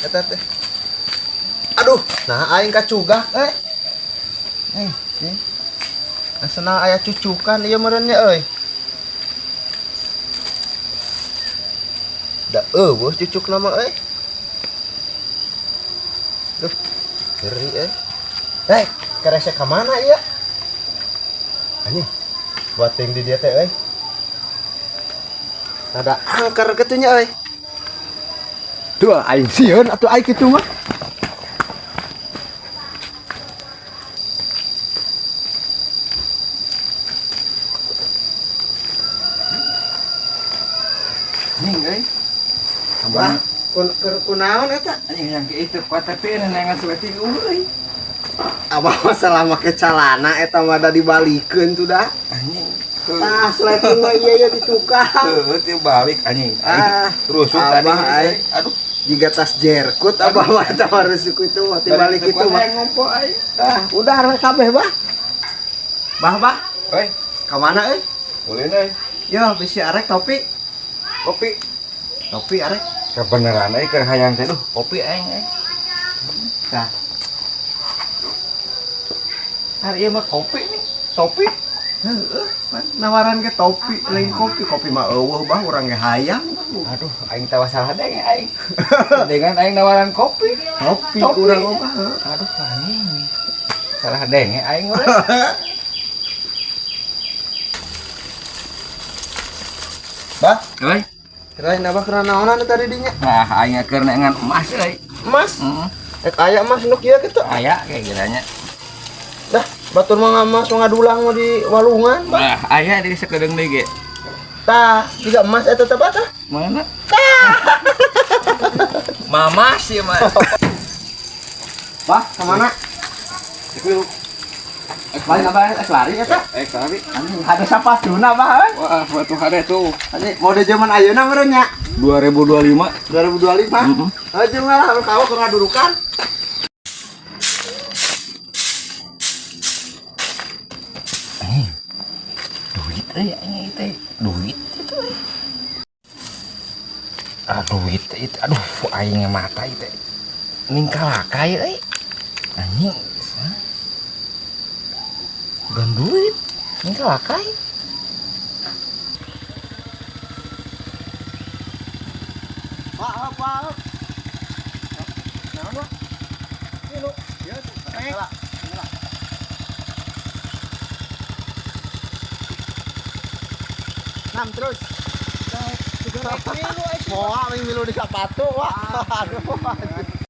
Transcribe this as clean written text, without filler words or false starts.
Eta teh. Aduh, nah aing kacugak nih. Asana aya cucukan ieu meureun nya euy. Da eueuh cucuk nama euy. Duh, ngeri euy. Hei, karese ka mana ieu? Anjing. Buat ting di dia teh euy. Ada angker kitu nya euy. Duh, aing sieun atuh aing kitu mah. Ning euy. Abah, kunaon eta? Anjing yang itu KTP nenengan sueting euy. Abah masalah make calana eta mah da dibalikeun tuh dah. Anjing. Tah, sleting mah ieu di tukang. Heuh, teu balik anjing. Rusuk Abah, tadi. Aduh, jika tas jerkut abah mah eta mah rusuk itu mah dibalik itu mah. ngompo ai. Udah kabeh bah. Bah. Euy, Ka mana euy? ulin euy. Yo, bisi arek topi. Kopi. Topi arek. Kebeneran euy keur hayang teh duh, kopi aing euy. Tah, Hari ieu mah kopi nih, topi. heueuh, nawaran ke topi lain kopi. Kopi mah eueuh bah urang ge hayang. Aduh, aing tawa salah denge aing. Dengan aing nawaran kopi. Topi Topi. urang mah. Aduh, anjing. Salah denge aing urang. Bah, Euy, kirain abah kena naonan tadi dinya. nah aing keur nengan emas euy. Emas. Heeh. Ek aya emas nu kieu kitu. Aya kayak kiranya. Dah, batur mah ngamas ngadulang mah di walungan, bah. Nah, aya di sakedeung deui ge. Tah, juga emas eta teh bah tah. Mana? Mamas ya, Mas. Bah, ka mana? Iku Lain abah lari eta. sorry. Anjing ada sapatuna bah. Wah, batu hade tuh. Anjing mode zaman ayeuna meureun nya. 2025. 2025. Aja malah anu kawa keur ngadudukan. Duit ini teh. Duit itu. Duit itu. Aduh, aing mata itu. Ningkalakai euy. Anjing. Bukan duit. Ningkalakai. Pak. Nama? Ini ya, salah. Nam terus. Mau milu di sepatu, wah. Aduh.